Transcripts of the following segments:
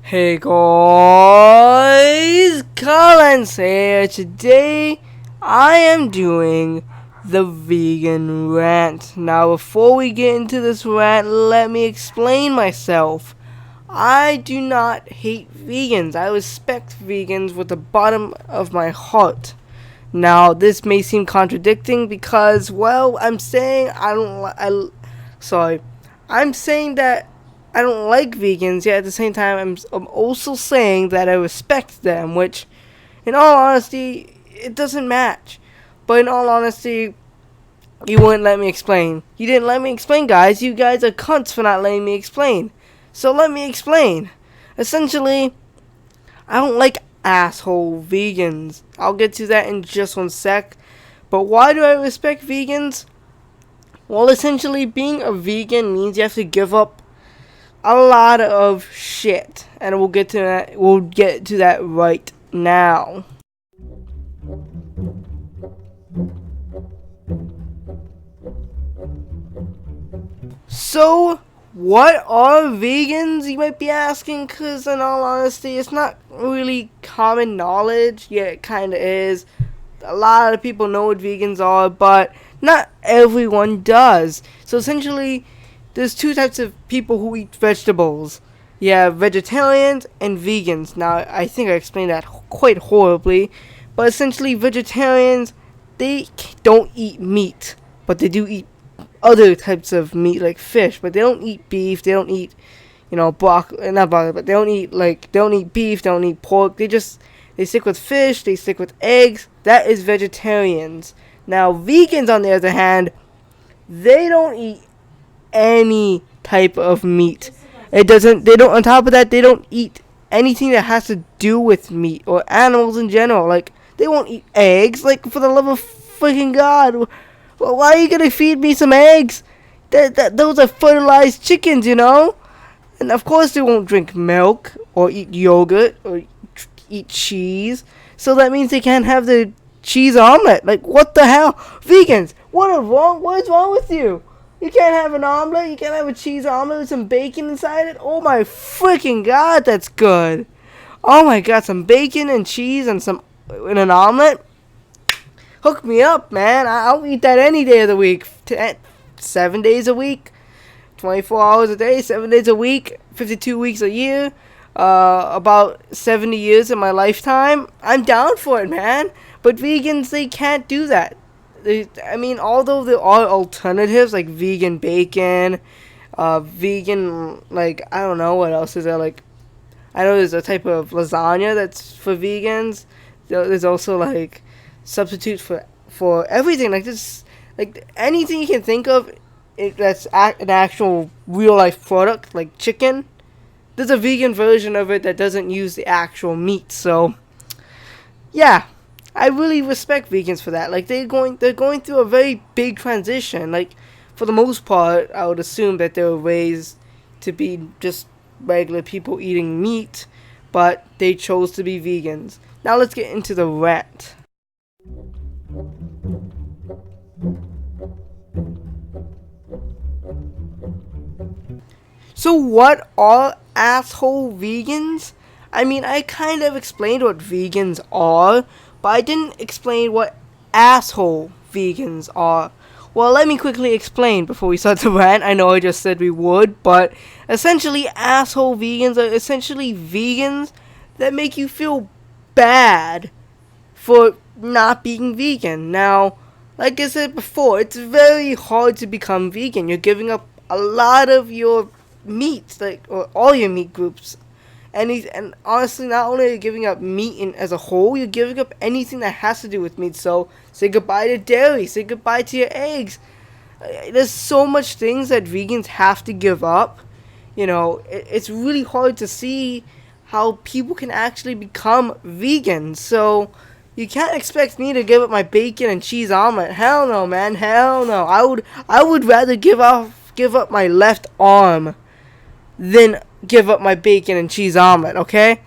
Hey guys, Callence here. Today I am doing the vegan rant. Now before we get into this rant, let me explain myself. I do not hate vegans. I respect vegans with the bottom of my heart. Now this may seem contradicting because, well, I'm saying I'm saying that I don't like vegans, yet at the same time, I'm also saying that I respect them, which, in all honesty, it doesn't match. But in all honesty, you wouldn't let me explain. You didn't let me explain, guys. You guys are cunts for not letting me explain. So let me explain. Essentially, I don't like asshole vegans. I'll get to that in just one sec. But why do I respect vegans? Well, essentially, being a vegan means you have to give up a lot of shit, and we'll get to that. We'll get to that right now. So, what are vegans? You might be asking, because in all honesty, it's not really common knowledge. Yeah, it kind of is. A lot of people know what vegans are, but not everyone does. So essentially, there's two types of people who eat vegetables. You have vegetarians and vegans. Now, I think I explained that quite horribly, but essentially, vegetarians, they don't eat meat, but they do eat other types of meat like fish, but they don't eat beef. They don't eat, not broccoli, but they don't eat beef. They don't eat pork. They stick with fish. They stick with eggs. That is vegetarians. Now, vegans, on the other hand, they don't eat any type of meat. On top of that, they don't eat anything that has to do with meat or animals in general. Like, they won't eat eggs. Like, for the love of freaking God. Why are you gonna feed me some eggs? Those are fertilized chickens, And of course they won't drink milk or eat yogurt or eat cheese. So that means they can't have the cheese omelet. Like, what the hell? Vegans, what is wrong with you? You can't have an omelet? You can't have a cheese omelet with some bacon inside it? Oh my freaking God, that's good. Oh my God, some bacon and cheese and in an omelet? Hook me up, man. I'll eat that any day of the week. 7 days a week, 24 hours a day, 7 days a week, 52 weeks a year, about 70 years of my lifetime. I'm down for it, man. But vegans, they can't do that. Although there are alternatives like vegan bacon, vegan, like, I don't know what else is there. Like, I know there's a type of lasagna that's for vegans. There's also like substitutes for everything, like this, like anything you can think of that's an actual real life product, like chicken. There's a vegan version of it that doesn't use the actual meat. So yeah, I really respect vegans for that. Like, they're going through a very big transition. Like, for the most part, I would assume that they were raised to be just regular people eating meat, but they chose to be vegans. Now let's get into the rant. So what are asshole vegans? I kind of explained what vegans are, but I didn't explain what asshole vegans are. Well, let me quickly explain before we start the rant. I know I just said we would, but essentially, asshole vegans are essentially vegans that make you feel bad for not being vegan. Now, like I said before, it's very hard to become vegan. You're giving up a lot of your meats, or all your meat groups. And honestly, not only are you giving up meat as a whole, you're giving up anything that has to do with meat. So, say goodbye to dairy, say goodbye to your eggs. There's so much things that vegans have to give up. It's really hard to see how people can actually become vegans. So, you can't expect me to give up my bacon and cheese omelet. Hell no, man. Hell no. I would rather give up my left arm than give up my bacon and cheese omelet, okay?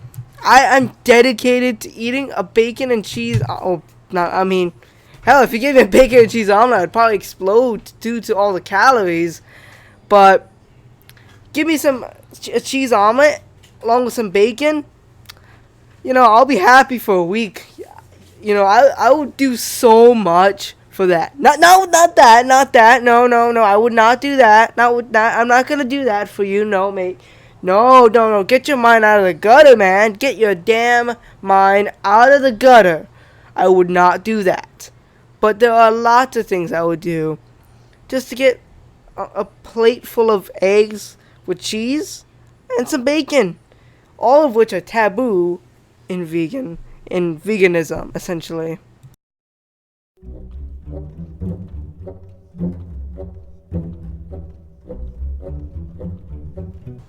I'm dedicated to eating a bacon and cheese. Hell, if you gave me a bacon and cheese omelet, I'd probably explode due to all the calories. But give me a cheese omelet, along with some bacon, I'll be happy for a week. I would do so much for that. Not that. No. I would not do that. I'm not gonna do that for you, no, mate. No. Get your mind out of the gutter, man. Get your damn mind out of the gutter. I would not do that. But there are lots of things I would do just to get a plate full of eggs with cheese and some bacon, all of which are taboo in veganism, essentially.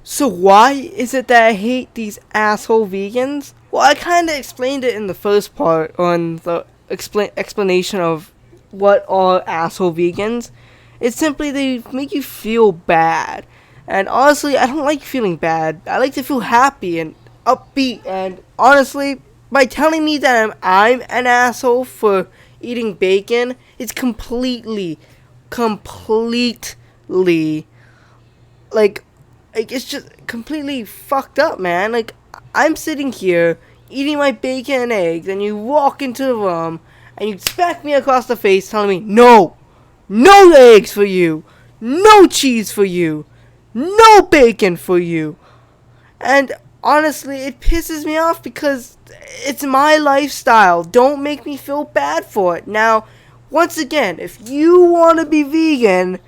So why is it that I hate these asshole vegans? Well, I kind of explained it in the first part on the explanation of what are asshole vegans. It's simply they make you feel bad. And honestly, I don't like feeling bad. I like to feel happy and upbeat. And honestly, by telling me that I'm an asshole for eating bacon, it's completely, like it's just completely fucked up, man. Like, I'm sitting here eating my bacon and eggs, and you walk into the room and you smack me across the face telling me, no eggs for you, no cheese for you, no bacon for you. And honestly, it pisses me off because it's my lifestyle. Don't make me feel bad for it. Now, once again, if you want to be vegan,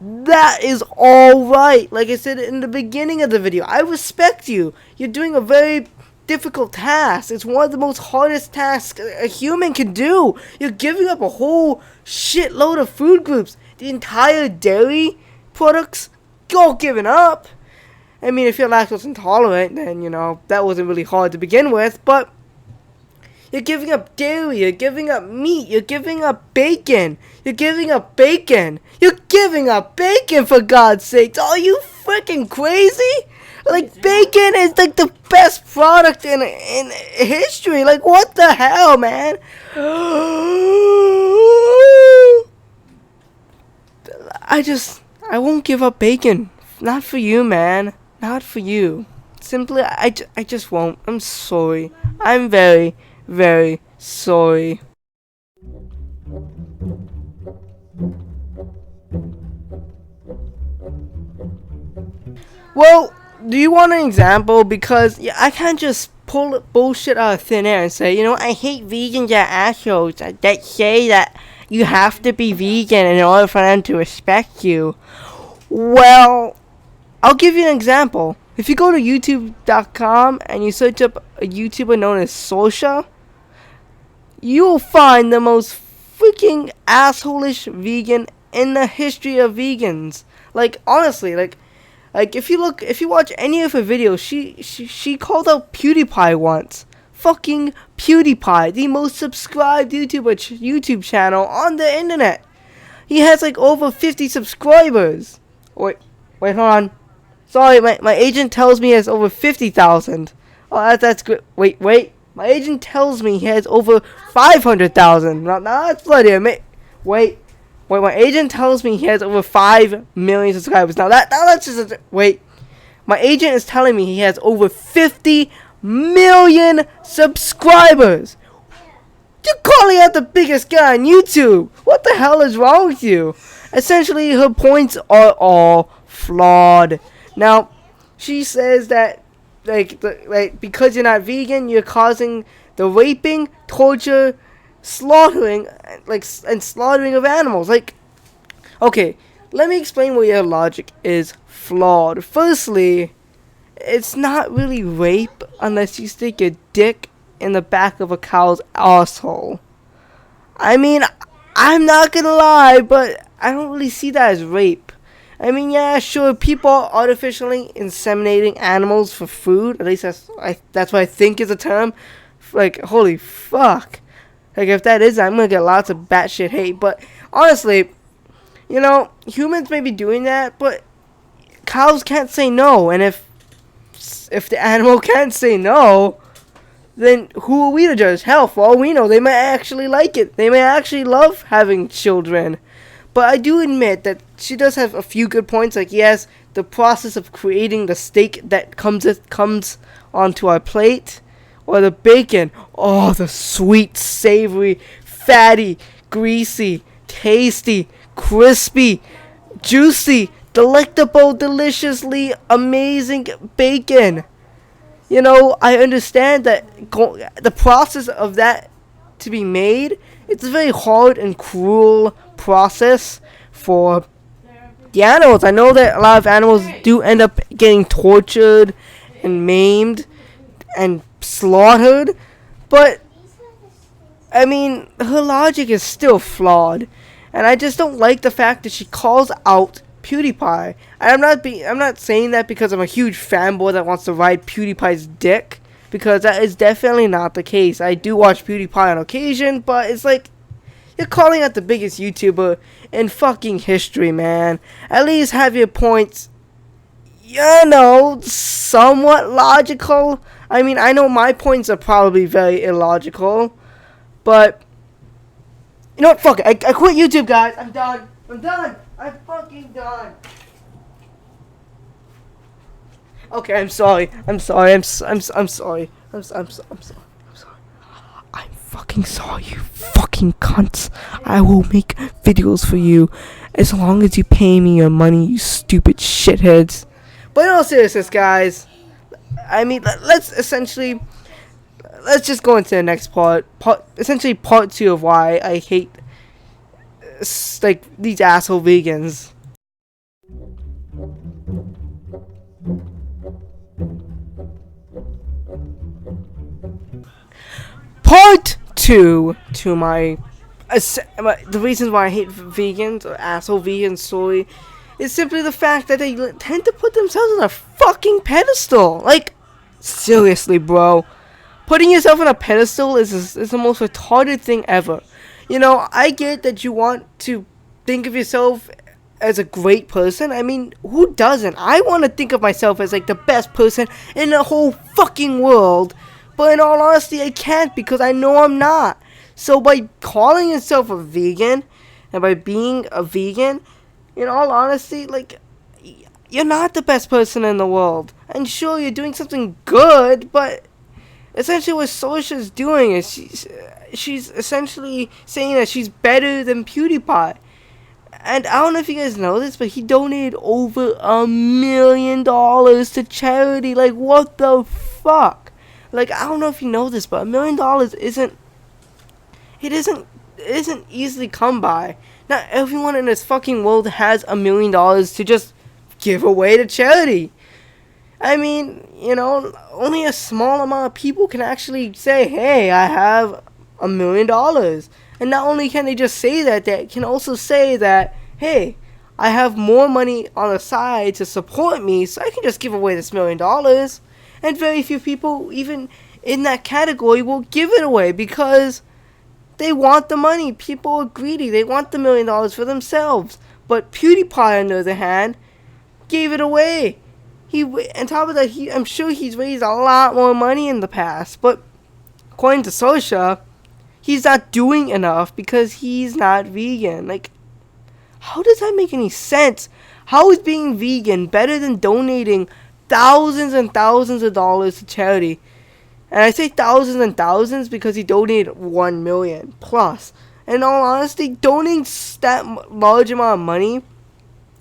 that is alright. Like I said in the beginning of the video, I respect you. You're doing a very difficult task. It's one of the most hardest tasks a human can do. You're giving up a whole shitload of food groups. The entire dairy products, you're giving up. I mean, if you're lactose intolerant, then, that wasn't really hard to begin with, but you're giving up dairy, you're giving up meat, you're giving up bacon, you're giving up bacon, for God's sakes. Are you freaking crazy? Like, bacon is like the best product in history. Like, what the hell, man? I won't give up bacon. Not for you, man. Not for you. Simply, I just won't. I'm sorry. I'm very, very sorry. Well, do you want an example? Because I can't just pull bullshit out of thin air and say, I hate vegans at assholes that say that you have to be vegan in order for them to respect you. Well, I'll give you an example. If you go to youtube.com and you search up a YouTuber known as Sorsha, you'll find the most freaking asshole-ish vegan in the history of vegans. Like, honestly, like if you watch any of her videos, she called out PewDiePie once. Fucking PewDiePie, the most subscribed YouTube channel on the internet. He has like over 50 subscribers. Wait, hold on. Sorry, my agent tells me he has over 50,000. Oh, that's good. Wait. My agent tells me he has over 500,000. Now that's bloody amazing. Wait. My agent tells me he has over 5 million subscribers. Now that's just wait. My agent is telling me he has over 50 million subscribers. You're calling out the biggest guy on YouTube. What the hell is wrong with you? Essentially, her points are all flawed. Now, she says that because you're not vegan, you're causing the raping, torture, slaughtering, and slaughtering of animals. Okay, let me explain where your logic is flawed. Firstly, it's not really rape unless you stick your dick in the back of a cow's asshole. I mean, I'm not gonna lie, but I don't really see that as rape. I mean, yeah, sure, people are artificially inseminating animals for food. At least that's what I think is a term. Like, holy fuck. Like, if that is, I'm gonna get lots of batshit hate. But honestly, humans may be doing that, but cows can't say no. And if the animal can't say no, then who are we to judge? Hell, for all we know, they might actually like it. They may actually love having children. But I do admit that she does have a few good points. Like, yes, the process of creating the steak that comes onto our plate, or the bacon. Oh, the sweet, savory, fatty, greasy, tasty, crispy, juicy, delectable, deliciously amazing bacon. You know, I understand that the process of that to be made, it's a very hard and cruel process for the animals. I know that a lot of animals do end up getting tortured and maimed and slaughtered, but I mean, her logic is still flawed, and I just don't like the fact that she calls out PewDiePie. And I'm not saying that because I'm a huge fanboy that wants to ride PewDiePie's dick, because that is definitely not the case. I do watch PewDiePie on occasion, but it's like, you're calling out the biggest YouTuber in fucking history, man. At least have your points, you know, somewhat logical. I mean, I know my points are probably very illogical, but you know what? Fuck it. I quit YouTube, guys. I'm done. I'm fucking done. Okay, I'm sorry. I'm sorry. I'm sorry. I'm sorry. I'm fucking sorry, you fucking cunts. I will make videos for you as long as you pay me your money, you stupid shitheads. But in all seriousness, guys, I mean, let's just go into the next part. Essentially, part 2 of why I hate like these asshole vegans. Part 2 to my the reasons why I hate vegans or asshole vegans solely is simply the fact that they tend to put themselves on a fucking pedestal. Like, seriously, bro. Putting yourself on a pedestal is the most retarded thing ever. You know, I get that you want to think of yourself as a great person. I mean, who doesn't? I want to think of myself as like the best person in the whole fucking world. But in all honesty, I can't, because I know I'm not. So by calling yourself a vegan, and by being a vegan, in all honesty, like, you're not the best person in the world. And sure, you're doing something good, but essentially what Sosha's doing is she's essentially saying that she's better than PewDiePie. And I don't know if you guys know this, but he donated over $1 million to charity. Like, what the fuck? Like, I don't know if you know this, but $1 million isn't easily come by. Not everyone in this fucking world has $1 million to just give away to charity. I mean, you know, only a small amount of people can actually say, hey, I have $1 million. And not only can they just say that, they can also say that, hey, I have more money on the side to support me, so I can just give away this $1 million. And very few people, even in that category, will give it away because they want the money. People are greedy. They want the $1 million for themselves. But PewDiePie, on the other hand, gave it away. On top of that, I'm sure he's raised a lot more money in the past. But according to Sosha, he's not doing enough because he's not vegan. Like, how does that make any sense? How is being vegan better than donating thousands and thousands of dollars to charity? And I say thousands and thousands because he donated 1 million plus. And in all honesty, donating that large amount of money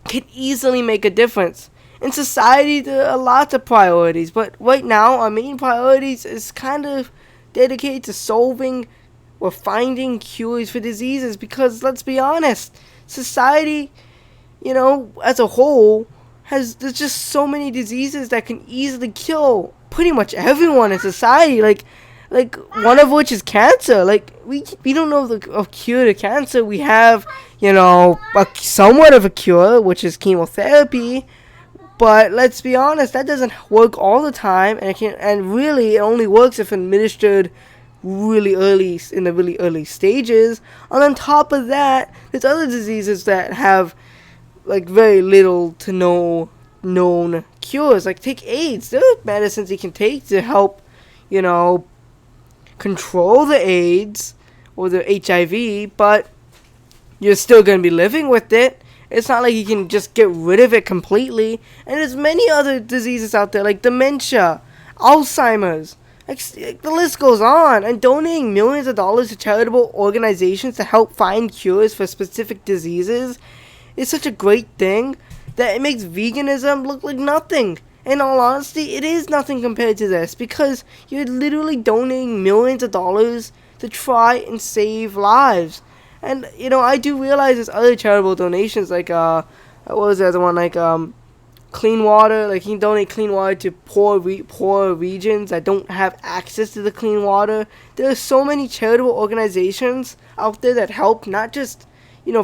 can easily make a difference. In society, there are lots of priorities, but right now, our main priorities is kind of dedicated to solving or finding cures for diseases, because let's be honest, society, you know, as a whole, there's just so many diseases that can easily kill pretty much everyone in society, like one of which is cancer. Like, we don't know of cure to cancer. We have, you know, somewhat of a cure, which is chemotherapy. But let's be honest, that doesn't work all the time, and really it only works if administered really early, in the really early stages. And on top of that, there's other diseases that have like very little to no known cures. Like, take AIDS. There are medicines you can take to help, you know, control the AIDS or the HIV, but you're still going to be living with it. It's not like you can just get rid of it completely. And there's many other diseases out there like dementia, Alzheimer's. The list goes on. And donating millions of dollars to charitable organizations to help find cures for specific diseases is such a great thing that it makes veganism look like nothing. In all honesty, it is nothing compared to this, because you're literally donating millions of dollars to try and save lives. And, I do realize there's other charitable donations, like, what was the other one, like, clean water. Like, you can donate clean water to poor regions that don't have access to the clean water. There are so many charitable organizations out there that help, not just,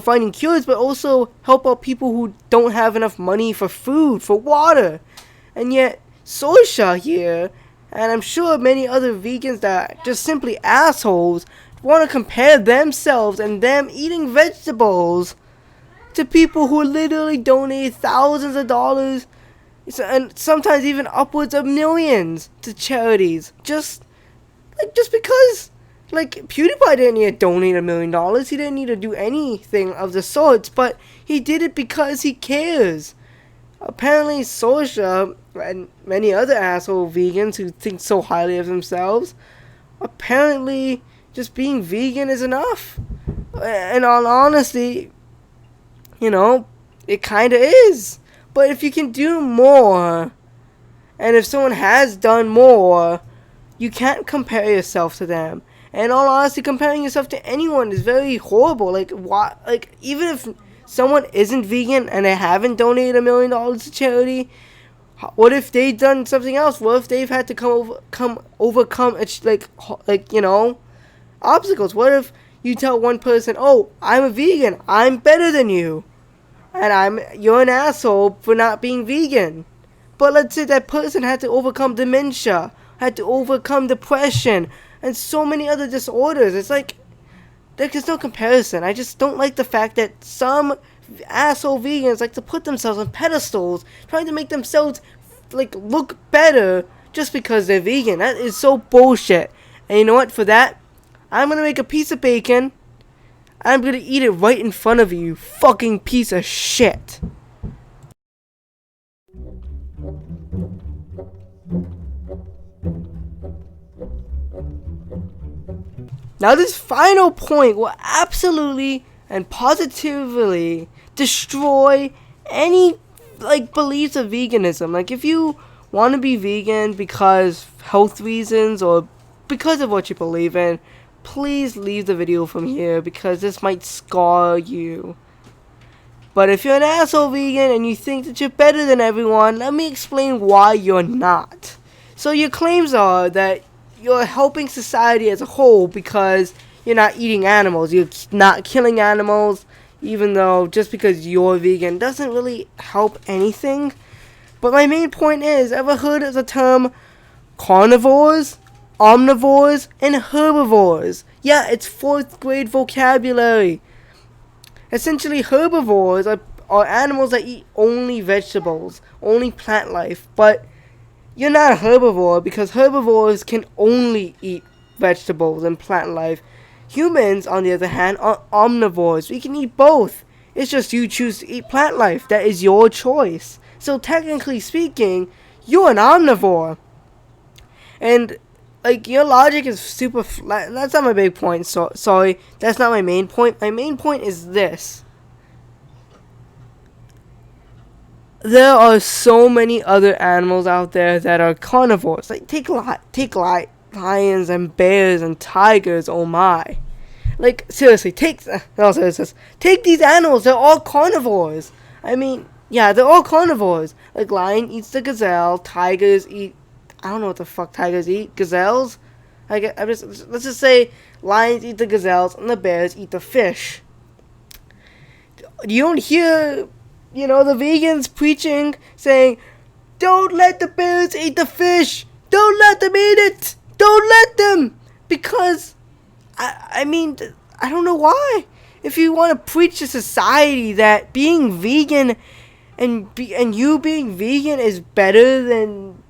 finding cures, but also help out people who don't have enough money for food, for water. And yet, Sorsha here, and I'm sure many other vegans that are just simply assholes, want to compare themselves and them eating vegetables to people who literally donate thousands of dollars and sometimes even upwards of millions to charities. Just because, PewDiePie didn't need to donate $1 million. He didn't need to do anything of the sorts, but he did it because he cares. Apparently, Sorsha and many other asshole vegans who think so highly of themselves, apparently just being vegan is enough. And on honesty, it kind of is. But if you can do more, and if someone has done more, you can't compare yourself to them. And all honesty, comparing yourself to anyone is very horrible. Even if someone isn't vegan and they haven't donated $1 million to charity, what if they've done something else? What if they've had to overcome obstacles? What if you tell one person, "Oh, I'm a vegan, I'm better than you," and you're an asshole for not being vegan? But let's say that person had to overcome dementia, had to overcome depression, and so many other disorders. It's like, there's no comparison. I just don't like the fact that some asshole vegans like to put themselves on pedestals, trying to make themselves look better just because they're vegan. That is so bullshit. And you know what? For that, I'm gonna make a piece of bacon. I'm gonna eat it right in front of you, you fucking piece of shit. Now this final point will absolutely and positively destroy any beliefs of veganism. If you want to be vegan because health reasons or because of what you believe in, please leave the video from here, because this might scar you. But if you're an asshole vegan and you think that you're better than everyone, let me explain why you're not. So your claims are that you're helping society as a whole because you're not eating animals, you're not killing animals, even though just because you're vegan doesn't really help anything. But my main point is, ever heard of the term carnivores, omnivores, and herbivores? Yeah, it's 4th grade vocabulary. Essentially, herbivores are animals that eat only vegetables, only plant life. But you're not a herbivore, because herbivores can only eat vegetables and plant life. Humans, on the other hand, are omnivores. We can eat both. It's just you choose to eat plant life. That is your choice. So technically speaking, you're an omnivore. And your logic is super flat. That's not my big point. Sorry, that's not my main point. My main point is this. There are so many other animals out there that are carnivores. Take lions and bears and tigers. Oh my! Seriously, take these animals. They're all carnivores. I mean, yeah, they're all carnivores. Lion eats the gazelle. Tigers eat, I don't know what the fuck tigers eat. Gazelles? Let's just say lions eat the gazelles and the bears eat the fish. You don't hear, the vegans preaching, saying, "Don't let the bears eat the fish. Don't let them eat it. Don't let them." Because, I mean, I don't know why. If you want to preach to society that being vegan and you being vegan is better than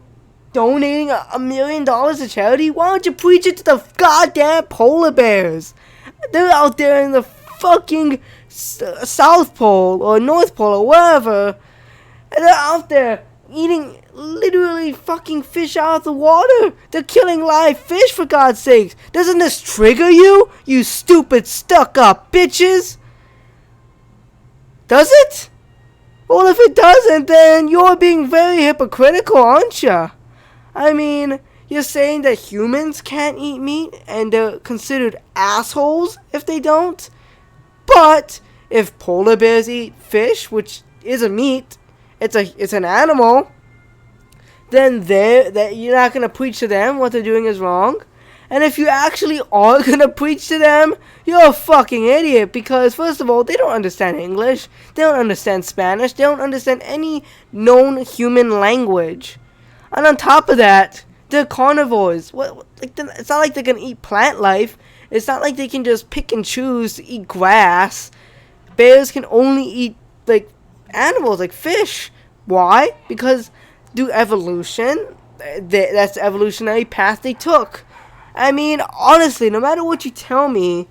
donating $1 million to charity, why don't you preach it to the goddamn polar bears? They're out there in the fucking South Pole or North Pole or wherever, and they're out there eating literally fucking fish out of the water. They're killing live fish, for God's sakes. Doesn't this trigger you, you stupid stuck-up bitches? Does it? Well, if it doesn't, then you're being very hypocritical, aren't you? I mean, you're saying that humans can't eat meat and they're considered assholes if they don't? But if polar bears eat fish, which is a meat, it's an animal, then you're not going to preach to them what they're doing is wrong. And if you actually are going to preach to them, you're a fucking idiot, because first of all, they don't understand English, they don't understand Spanish, they don't understand any known human language. And on top of that, they're carnivores. It's not like they can eat plant life. It's not like they can just pick and choose to eat grass. Bears can only eat like animals, like fish. Why? Because due evolution, that's the evolutionary path they took. I mean, honestly, no matter what you tell me,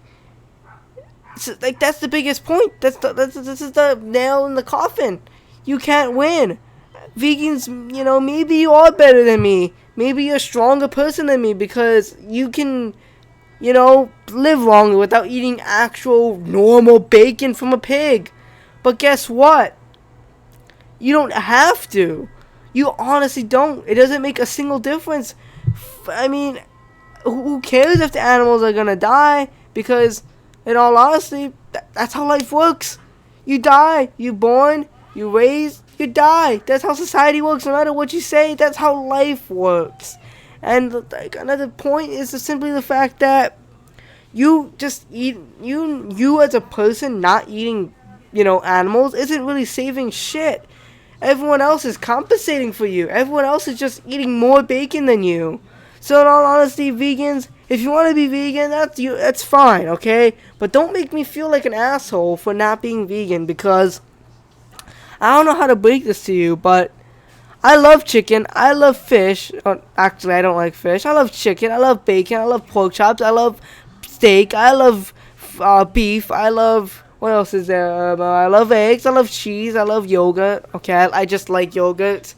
like, that's the biggest point. This is the nail in the coffin. You can't win. Vegans, you know, maybe you are better than me. Maybe you're a stronger person than me because you can, you know, live longer without eating actual normal bacon from a pig. But guess what? You don't have to. You honestly don't. It doesn't make a single difference. I mean, who cares if the animals are gonna die? Because, in all honesty, that's how life works. You die, you born, you raise, you die. That's how society works. No matter what you say, that's how life works. And like, another point is simply the fact that you just eat, you as a person not eating, you know, animals isn't really saving shit. Everyone else is compensating for you. Everyone else is just eating more bacon than you. So in all honesty, vegans, if you want to be vegan, that's fine, okay? But don't make me feel like an asshole for not being vegan, because I don't know how to break this to you, but I love chicken, I love fish. Actually, I don't like fish. I love chicken, I love bacon, I love pork chops, I love steak, I love beef, I love... What else is there? I love eggs, I love cheese, I love yogurt. Okay, I just like yogurt.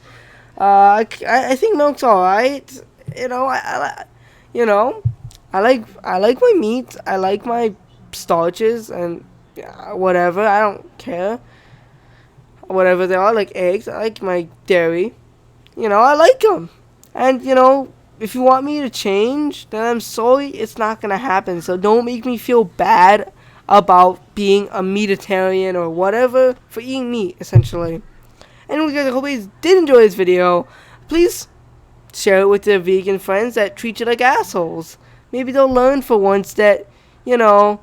I think milk's alright. You know, I like my meat. I like my starches and whatever. I don't care. Whatever they are, like eggs. I like my dairy. You know, I like them. And, you know, if you want me to change, then I'm sorry, it's not going to happen. So don't make me feel bad about being a meatitarian or whatever for eating meat, essentially. Anyway, guys, I hope you guys did enjoy this video. Please share it with their vegan friends that treat you like assholes. Maybe they'll learn for once that, you know,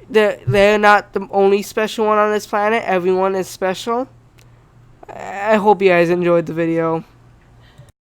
they're not the only special one on this planet. Everyone is special. I hope you guys enjoyed the video.